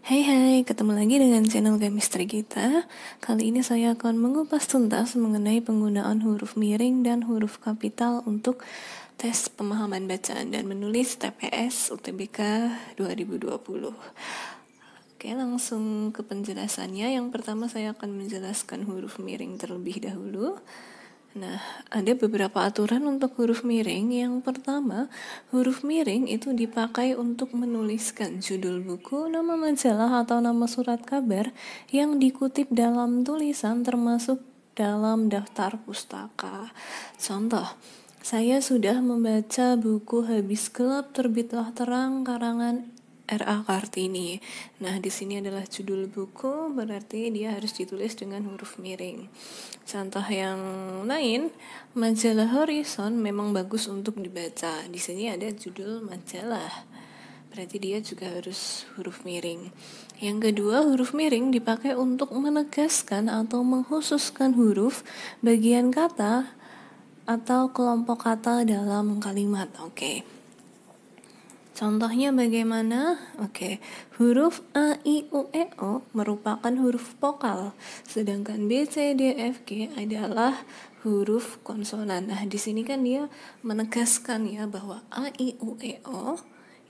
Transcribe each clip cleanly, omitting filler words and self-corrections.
Hai hai, ketemu lagi dengan channel Chemistry kita. Kali ini saya akan mengupas tuntas mengenai penggunaan huruf miring dan huruf kapital untuk tes pemahaman bacaan dan menulis TPS UTBK 2020. Oke, langsung ke penjelasannya. Yang pertama saya akan menjelaskan huruf miring terlebih dahulu. Nah, ada beberapa aturan untuk huruf miring. Yang pertama, huruf miring itu dipakai untuk menuliskan judul buku, nama majalah, atau nama surat kabar yang dikutip dalam tulisan termasuk dalam daftar pustaka. Contoh, saya sudah membaca buku Habis Gelap Terbitlah Terang karangan R.A. Kartini. Nah, di sini adalah judul buku, berarti dia harus ditulis dengan huruf miring. Contoh yang lain, majalah Horizon memang bagus untuk dibaca. Di sini ada judul majalah, berarti dia juga harus huruf miring. Yang kedua, huruf miring dipakai untuk menegaskan atau mengkhususkan huruf, bagian kata, atau kelompok kata dalam kalimat. Oke. Contohnya bagaimana? Oke, huruf A, I, U, E, O merupakan huruf vokal, sedangkan B, C, D, F, G adalah huruf konsonan. Nah, di sini kan dia menegaskan ya bahwa A, I, U, E, O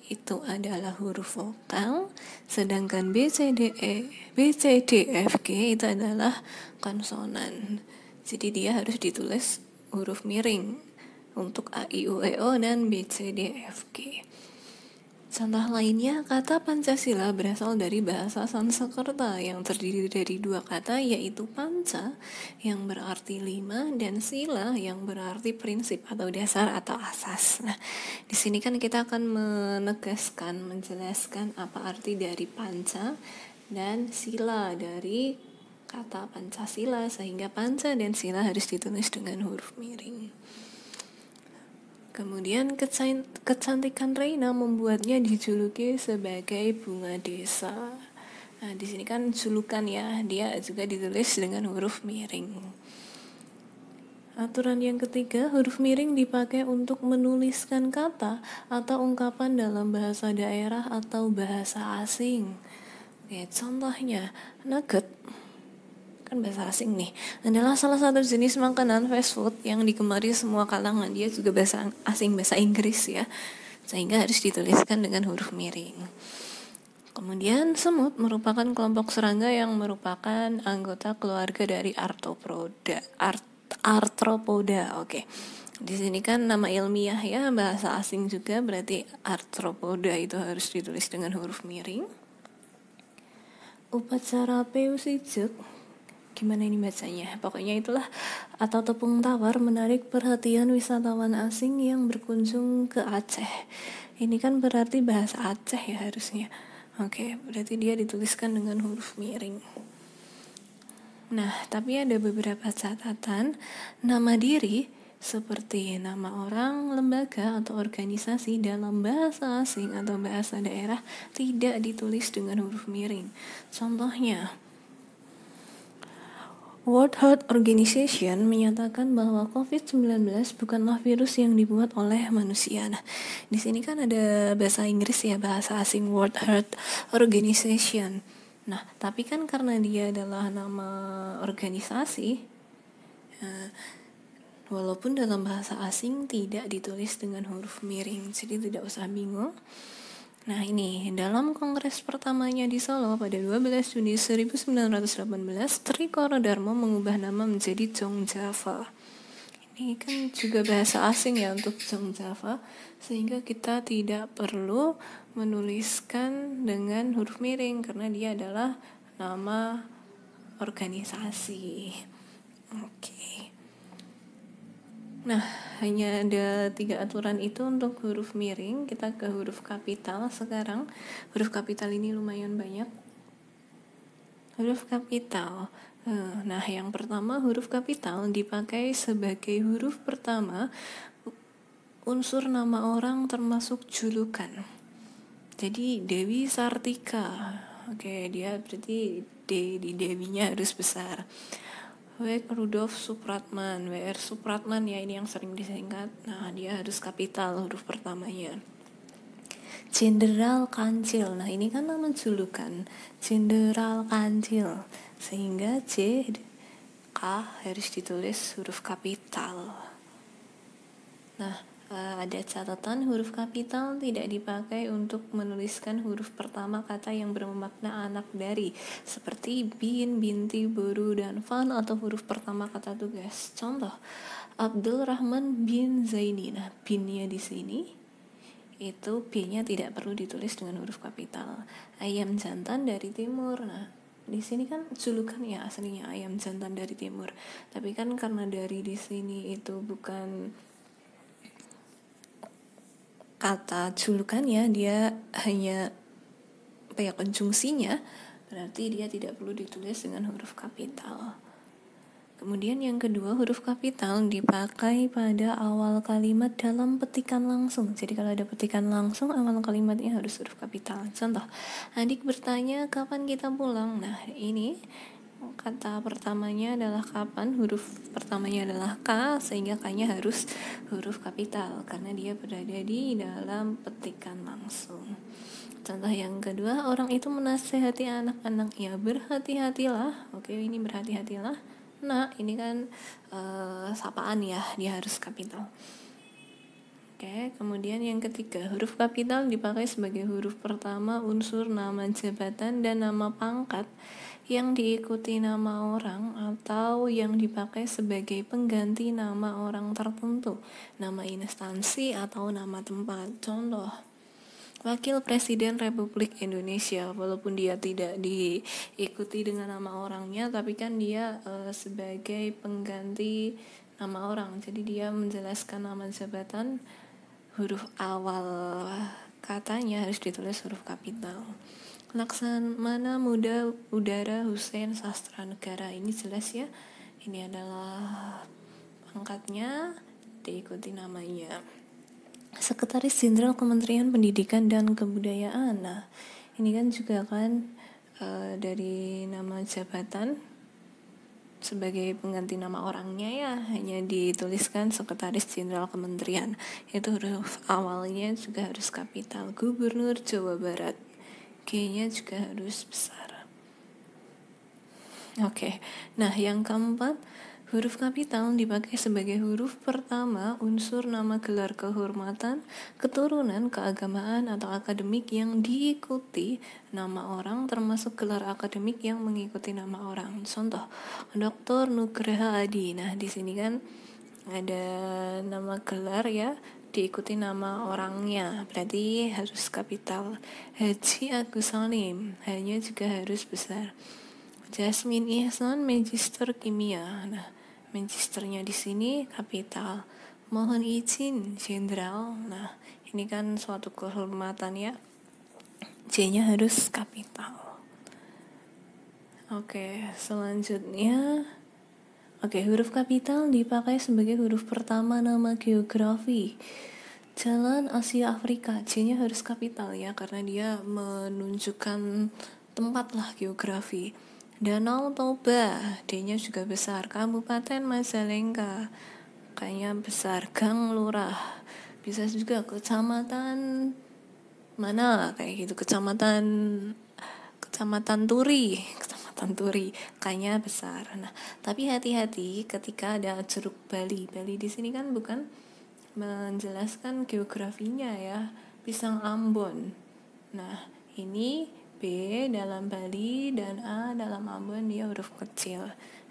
itu adalah huruf vokal, sedangkan B, C, D, F, G itu adalah konsonan. Jadi dia harus ditulis huruf miring untuk A, I, U, E, O dan B, C, D, F, G. Contoh lainnya, kata Pancasila berasal dari bahasa Sanskerta yang terdiri dari dua kata, yaitu panca yang berarti 5 dan sila yang berarti prinsip atau dasar atau asas. Nah, di sini kan kita akan menjelaskan apa arti dari panca dan sila dari kata Pancasila, sehingga panca dan sila harus ditulis dengan huruf miring. Kemudian kecantikan Reina membuatnya dijuluki sebagai bunga desa. Nah, di sini kan julukan ya, dia juga ditulis dengan huruf miring. Aturan yang ketiga, huruf miring dipakai untuk menuliskan kata atau ungkapan dalam bahasa daerah atau bahasa asing. Oke, contohnya, nugget kan bahasa asing nih, adalah salah satu jenis makanan fast food yang digemari semua kalangan. Dia juga bahasa asing, bahasa Inggris ya, sehingga harus dituliskan dengan huruf miring. Kemudian semut merupakan kelompok serangga yang merupakan anggota keluarga dari Arthropoda. Oke. Di sini kan nama ilmiah ya, bahasa asing juga, berarti Arthropoda itu harus ditulis dengan huruf miring. Upacara Peusijek, gimana ini bacanya? Pokoknya itulah, atau tepung tawar menarik perhatian wisatawan asing yang berkunjung ke Aceh. Ini kan berarti bahasa Aceh ya harusnya. Oke, berarti dia dituliskan dengan huruf miring. Nah, tapi ada beberapa catatan. Nama diri seperti nama orang, lembaga, atau organisasi dalam bahasa asing atau bahasa daerah tidak ditulis dengan huruf miring. Contohnya, World Health Organization menyatakan bahwa COVID-19 bukanlah virus yang dibuat oleh manusia. Nah, di sini kan ada bahasa Inggris ya, bahasa asing World Health Organization. Nah, tapi kan karena dia adalah nama organisasi, walaupun dalam bahasa asing tidak ditulis dengan huruf miring, jadi tidak usah bingung. Nah, ini dalam kongres pertamanya di Solo pada 12 Juni 1918, Tri Koro Darmo mengubah nama menjadi Jong Java. Ini kan juga bahasa asing ya untuk Jong Java, sehingga kita tidak perlu menuliskan dengan huruf miring karena dia adalah nama organisasi. Oke. Nah, hanya ada 3 aturan itu untuk huruf miring. Kita ke huruf kapital sekarang. Huruf kapital ini lumayan banyak. Huruf kapital. Nah, yang pertama, huruf kapital dipakai sebagai huruf pertama unsur nama orang termasuk julukan. Jadi Dewi Sartika. Oke, dia berarti di Dewinya harus besar. W. Rudolf Supratman, W.R. Supratman ya, ini yang sering disingkat. Nah, dia harus kapital huruf pertamanya. Jenderal Kancil. Nah, ini kan nama julukan, Jenderal Kancil, sehingga J K harus ditulis huruf kapital. Nah, ada catatan, huruf kapital tidak dipakai untuk menuliskan huruf pertama kata yang bermakna anak dari, seperti bin, binti, boru, dan fan, atau huruf pertama kata tugas. Contoh, Abdul Rahman bin Zaini. Nah, binnya di sini itu B-nya tidak perlu ditulis dengan huruf kapital. Ayam jantan dari timur. Nah, di sini kan julukan ya aslinya ayam jantan dari timur. Tapi kan karena dari di sini itu bukan kata julukannya, dia hanya konjungsinya, berarti dia tidak perlu ditulis dengan huruf kapital. Kemudian yang kedua, huruf kapital dipakai pada awal kalimat dalam petikan langsung. Jadi kalau ada petikan langsung, awal kalimatnya harus huruf kapital. Contoh, adik bertanya kapan kita pulang. Nah, ini kata pertamanya adalah kapan, huruf pertamanya adalah K, sehingga K-nya harus huruf kapital karena dia berada di dalam petikan langsung. Contoh yang kedua, orang itu menasehati anak-anaknya, berhati-hatilah. Oke, ini berhati-hatilah. Nah, ini kan sapaan ya, dia harus kapital. Oke, kemudian yang ketiga, huruf kapital dipakai sebagai huruf pertama unsur nama jabatan dan nama pangkat yang diikuti nama orang atau yang dipakai sebagai pengganti nama orang tertentu, nama instansi atau nama tempat. Contoh, Wakil Presiden Republik Indonesia, walaupun dia tidak diikuti dengan nama orangnya, tapi kan dia sebagai pengganti nama orang. Jadi dia menjelaskan nama jabatan, huruf awal katanya harus ditulis huruf kapital. Laksamana Muda Udara Hussein Sastra Negara, ini jelas ya, ini adalah pangkatnya, diikuti namanya. Sekretaris Jenderal Kementerian Pendidikan dan Kebudayaan. Nah, ini kan juga kan dari nama jabatan sebagai pengganti nama orangnya ya, hanya dituliskan Sekretaris Jenderal Kementerian. Itu huruf awalnya juga harus kapital. Gubernur Jawa Barat, G-nya juga harus besar. Oke. Nah, yang keempat, huruf kapital dipakai sebagai huruf pertama unsur nama gelar kehormatan, keturunan, keagamaan, atau akademik yang diikuti nama orang, termasuk gelar akademik yang mengikuti nama orang. Contoh, Dr. Nugraha Adi. Nah, di sini kan ada nama gelar ya, diikuti nama orangnya, berarti harus kapital. Haji Agus Salim, hanya juga harus besar. Jasmine Ihsan, Magister Kimia. Nah, magisternya di sini kapital. Mohon izin, Jenderal. Nah, ini kan suatu kehormatan ya. J-nya harus kapital. Oke, selanjutnya. Huruf kapital dipakai sebagai huruf pertama nama geografi. Jalan Asia Afrika, J-nya harus kapital ya, karena dia menunjukkan tempat lah, geografi. Danau Toba, D-nya juga besar. Kabupaten Majalengka, kayaknya besar. Gang Lurah, bisa juga kecamatan mana kayak gitu, kecamatan Turi, kayaknya besar. Nah, tapi hati-hati ketika ada Jeruk Bali. Bali di sini kan bukan menjelaskan geografinya ya, Pisang Ambon. Nah, ini B dalam Bali dan A dalam Ambon, dia huruf kecil,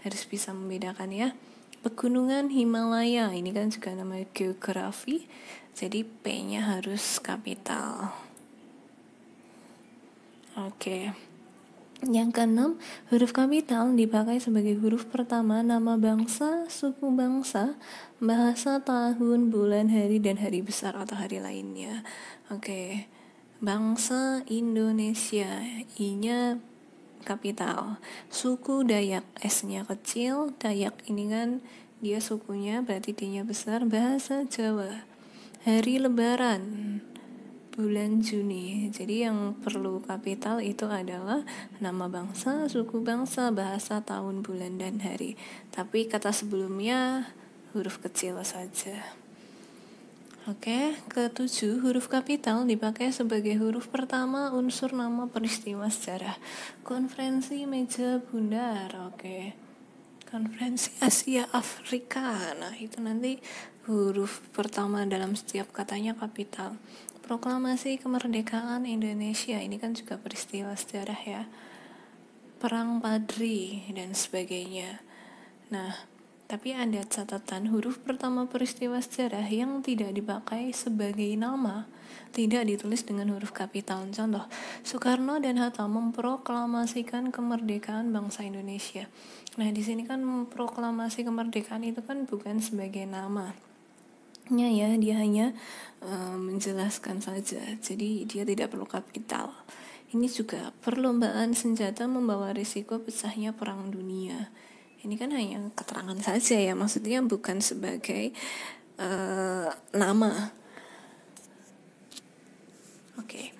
harus bisa membedakan ya. Pegunungan Himalaya, ini kan juga nama geografi, jadi P-nya harus kapital. Oke. Yang keenam, huruf kapital dipakai sebagai huruf pertama nama bangsa, suku bangsa, bahasa, tahun, bulan, hari, dan hari besar atau hari lainnya. Oke. Bangsa Indonesia, I-nya kapital. Suku Dayak, S-nya kecil. Dayak ini kan dia sukunya, berarti D-nya besar. Bahasa Jawa, hari Lebaran, bulan Juni. Jadi yang perlu kapital itu adalah nama bangsa, suku bangsa, bahasa, tahun, bulan, dan hari. Tapi kata sebelumnya huruf kecil saja. Oke, ketujuh, huruf kapital dipakai sebagai huruf pertama unsur nama peristiwa sejarah. Konferensi meja bundar, oke. Konferensi Asia Afrika, nah itu nanti huruf pertama dalam setiap katanya kapital. Proklamasi kemerdekaan Indonesia, ini kan juga peristiwa sejarah ya. Perang Padri dan sebagainya. Nah, tapi ada catatan huruf pertama peristiwa sejarah yang tidak dipakai sebagai nama, tidak ditulis dengan huruf kapital. Contoh, Soekarno dan Hatta memproklamasikan kemerdekaan bangsa Indonesia. Nah, di sini kan proklamasi kemerdekaan itu kan bukan sebagai nama. Ya, dia hanya menjelaskan saja. Jadi dia tidak perlu kapital. Ini juga perlombaan senjata membawa risiko pecahnya perang dunia. Ini kan hanya keterangan saja ya, maksudnya bukan sebagai nama. Oke.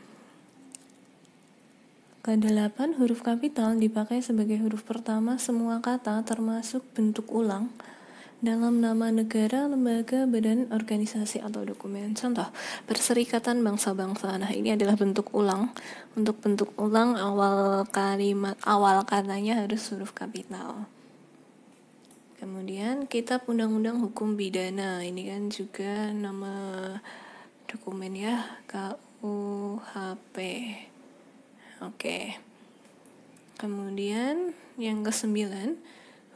Ke-8, huruf kapital dipakai sebagai huruf pertama semua kata termasuk bentuk ulang dalam nama negara, lembaga, badan, organisasi, atau dokumen. Contoh, Perserikatan Bangsa-Bangsa. Nah, ini adalah bentuk ulang. Untuk bentuk ulang, awal katanya harus huruf kapital. Kemudian Kitab Undang-Undang Hukum Pidana, ini kan juga nama dokumen ya, KUHP. Oke. Kemudian yang ke-9,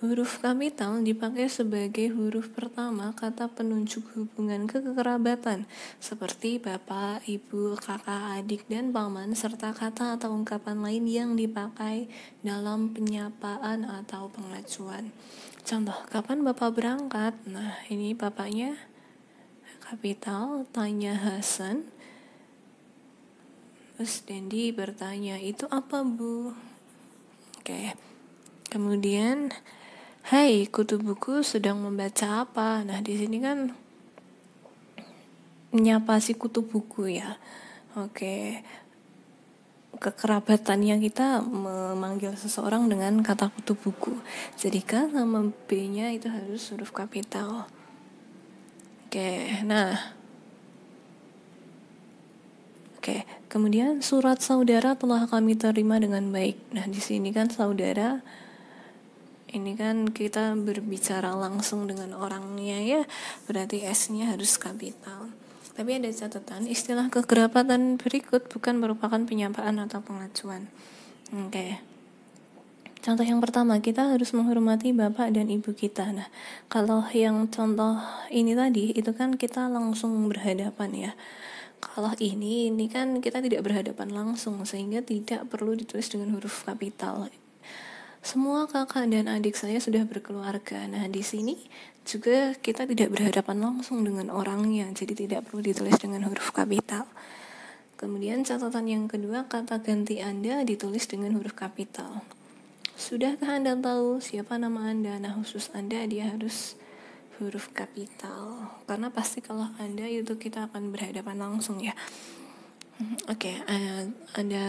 huruf kapital dipakai sebagai huruf pertama kata penunjuk hubungan kekerabatan seperti bapak, ibu, kakak, adik, dan paman, serta kata atau ungkapan lain yang dipakai dalam penyapaan atau pengajuan. Contoh, kapan bapak berangkat? Nah, ini bapaknya kapital, tanya Hasan. Terus Dendi bertanya, itu apa bu? Oke. Kemudian, hai, kutu buku sedang membaca apa? Nah, di sini kan menyapa si kutu buku ya. Oke. Kekerabatannya kita memanggil seseorang dengan kata kutu buku. Jadi K sama B-nya itu harus huruf kapital. Oke, nah. Oke, kemudian surat saudara telah kami terima dengan baik. Nah, di sini kan saudara, ini kan kita berbicara langsung dengan orangnya ya, berarti S-nya harus kapital. Tapi ada catatan, istilah kekerabatan berikut bukan merupakan penyapaan atau pengajuan. Oke. Contoh yang pertama, kita harus menghormati bapak dan ibu kita. Nah, kalau yang contoh ini tadi, itu kan kita langsung berhadapan ya. Kalau ini kan kita tidak berhadapan langsung, sehingga tidak perlu ditulis dengan huruf kapital. Semua kakak dan adik saya sudah berkeluarga. Nah, di sini juga kita tidak berhadapan langsung dengan orangnya, jadi tidak perlu ditulis dengan huruf kapital. Kemudian catatan yang kedua, kata ganti Anda ditulis dengan huruf kapital. Sudahkah Anda tahu siapa nama Anda? Nah, khusus Anda dia harus huruf kapital. Karena pasti kalau Anda itu kita akan berhadapan langsung ya. Oke, ada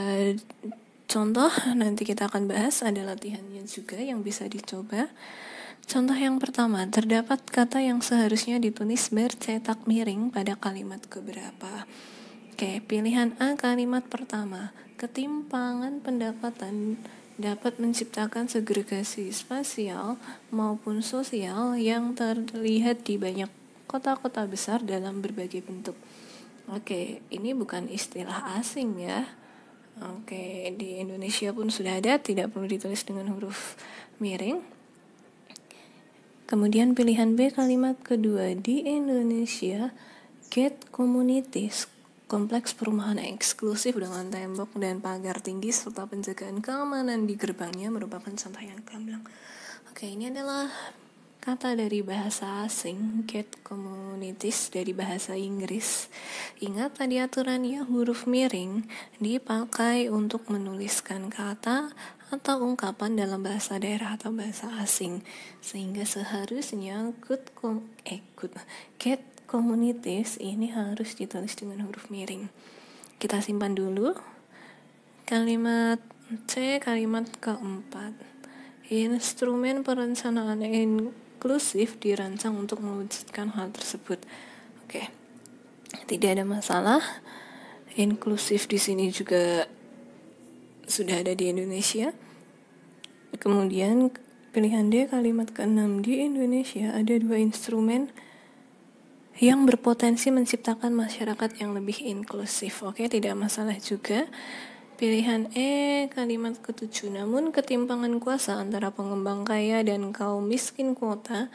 contoh nanti kita akan bahas, ada latihannya juga yang bisa dicoba. Contoh yang pertama, terdapat kata yang seharusnya ditulis bercetak miring pada kalimat keberapa. Oke, pilihan A kalimat pertama, ketimpangan pendapatan dapat menciptakan segregasi spasial maupun sosial yang terlihat di banyak kota-kota besar dalam berbagai bentuk. Oke, ini bukan istilah asing ya. Oke, di Indonesia pun sudah ada, tidak perlu ditulis dengan huruf miring. Kemudian pilihan B kalimat kedua, di Indonesia gate communities, kompleks perumahan eksklusif dengan tembok dan pagar tinggi serta penjagaan keamanan di gerbangnya merupakan contoh yang gamblang. Oke, ini adalah kata dari bahasa asing, gate communities dari bahasa Inggris. Ingat tadi aturannya, huruf miring dipakai untuk menuliskan kata atau ungkapan dalam bahasa daerah atau bahasa asing, sehingga seharusnya gate communities ini harus ditulis dengan huruf miring. Kita simpan dulu. Kalimat C, kalimat keempat. Instrumen perencanaan inklusif dirancang untuk mewujudkan hal tersebut. Oke. tidak ada masalah. Inklusif di sini juga sudah ada di Indonesia. Kemudian pilihan D, kalimat ke-6, di Indonesia ada 2 instrumen yang berpotensi menciptakan masyarakat yang lebih inklusif. Oke, tidak masalah juga. Pilihan E, kalimat ke-7, namun ketimpangan kuasa antara pengembang kaya dan kaum miskin kuota,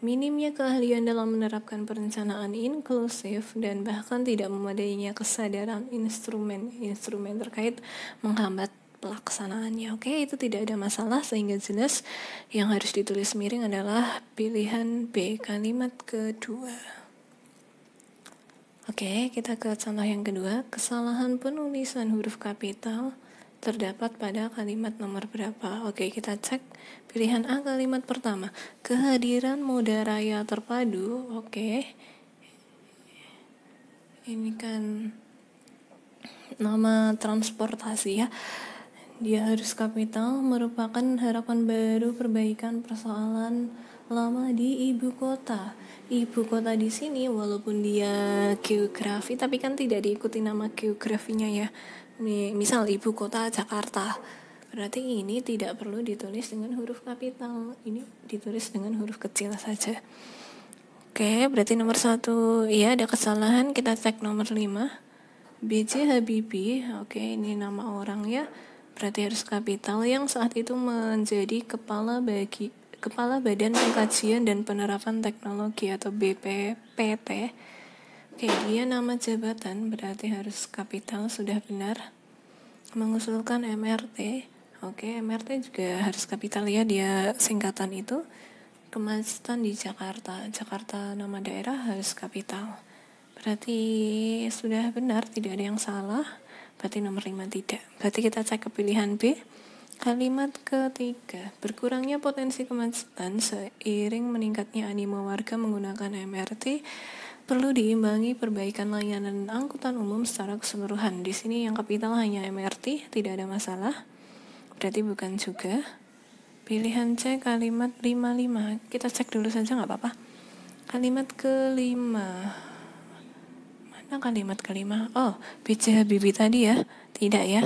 minimnya keahlian dalam menerapkan perencanaan inklusif, dan bahkan tidak memadainya kesadaran instrumen terkait menghambat pelaksanaannya. Oke, itu tidak ada masalah, sehingga jelas yang harus ditulis miring adalah pilihan B, kalimat kedua. Oke, kita ke contoh yang kedua. Kesalahan penulisan huruf kapital terdapat pada kalimat nomor berapa? Oke, kita cek. Pilihan A, kalimat pertama, kehadiran moda raya terpadu. Oke, ini kan nama transportasi ya, dia harus kapital, merupakan harapan baru perbaikan persoalan lama di ibu kota. Ibu kota di sini walaupun dia geografi, tapi kan tidak diikuti nama geografinya ya. Misal ibu kota Jakarta, berarti ini tidak perlu ditulis dengan huruf kapital, ini ditulis dengan huruf kecil saja. Oke, berarti nomor 1 ya ada kesalahan. Kita cek nomor 5, B.J. Habibie. Oke, ini nama orang ya, berarti harus kapital, yang saat itu menjadi kepala Badan Pengkajian dan Penerapan Teknologi atau BPPT. Oke, dia nama jabatan, berarti harus kapital, sudah benar. Mengusulkan MRT. Oke, MRT juga harus kapital ya, dia singkatan itu. Kemacetan di Jakarta nama daerah harus kapital. Berarti sudah benar, tidak ada yang salah. Berarti nomor 5 tidak. Berarti kita cek ke pilihan B. Kalimat ketiga, berkurangnya potensi kemacetan seiring meningkatnya animo warga menggunakan MRT perlu diimbangi perbaikan layanan angkutan umum secara keseluruhan. Di sini yang kapital hanya MRT, tidak ada masalah. Berarti bukan juga. Pilihan C, kalimat 55. Kita cek dulu saja, nggak apa-apa. Kalimat kelima. Mana kalimat kelima? Oh, B.J. Habibie tadi ya. Tidak ya.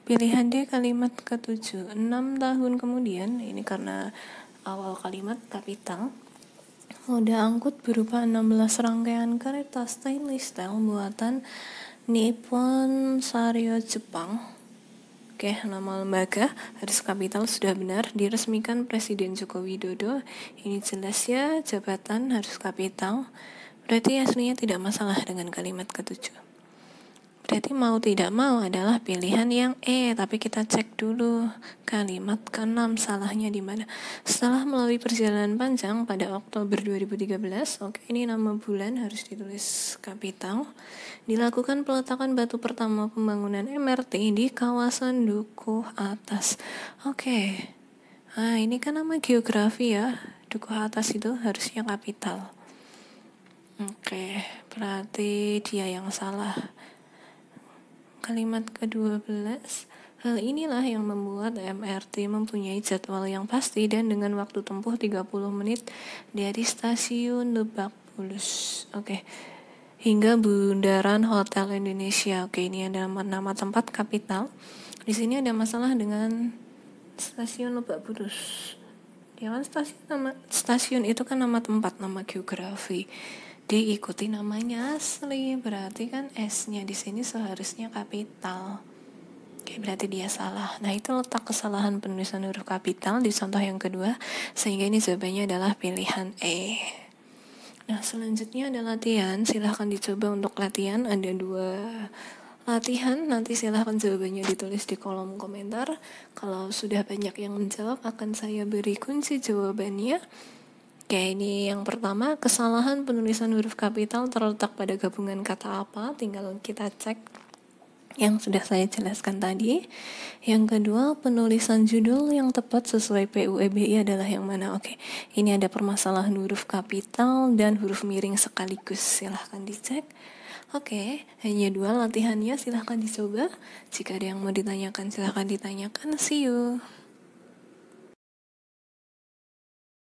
Pilihan D, kalimat ke-7, 6 tahun kemudian, ini karena awal kalimat kapital. Moda angkut berupa 16 rangkaian kereta stainless steel buatan Nippon Sanyo Jepang. Oke, nama lembaga harus kapital, sudah benar, diresmikan Presiden Joko Widodo. Ini jelas ya, jabatan harus kapital. Berarti aslinya tidak masalah dengan kalimat ke-7. Berarti mau tidak mau adalah pilihan yang E, tapi kita cek dulu kalimat ke-6 salahnya di mana. Setelah melalui perjalanan panjang pada Oktober 2013, oke, ini nama bulan harus ditulis kapital. Dilakukan peletakan batu pertama pembangunan MRT di kawasan Dukuh Atas. Oke. Nah, ini kan nama geografi ya. Dukuh Atas itu harusnya kapital. Oke, berarti dia yang salah. Kalimat ke-12, hal inilah yang membuat MRT mempunyai jadwal yang pasti dan dengan waktu tempuh 30 menit dari stasiun Lebak Bulus. Oke. Hingga Bundaran Hotel Indonesia. Oke, ini ada nama tempat kapital. Di sini ada masalah dengan stasiun Lebak Bulus. Ya kan stasiun itu kan nama tempat, nama geografi. Diikuti namanya asli, berarti kan S-nya di sini seharusnya kapital. Oke, berarti dia salah. Nah, itu letak kesalahan penulisan huruf kapital di contoh yang kedua, sehingga ini jawabannya adalah pilihan E. Nah, selanjutnya ada latihan. Silahkan dicoba untuk latihan, ada 2 latihan. Nanti silahkan jawabannya ditulis di kolom komentar. Kalau sudah banyak yang menjawab, akan saya beri kunci jawabannya. Oke, ini yang pertama, kesalahan penulisan huruf kapital terletak pada gabungan kata apa? Tinggal kita cek yang sudah saya jelaskan tadi. Yang kedua, penulisan judul yang tepat sesuai PUEBI adalah yang mana? Oke, ini ada permasalahan huruf kapital dan huruf miring sekaligus. Silahkan dicek. Oke, hanya 2 latihannya, silahkan dicoba. Jika ada yang mau ditanyakan, silahkan ditanyakan. See you.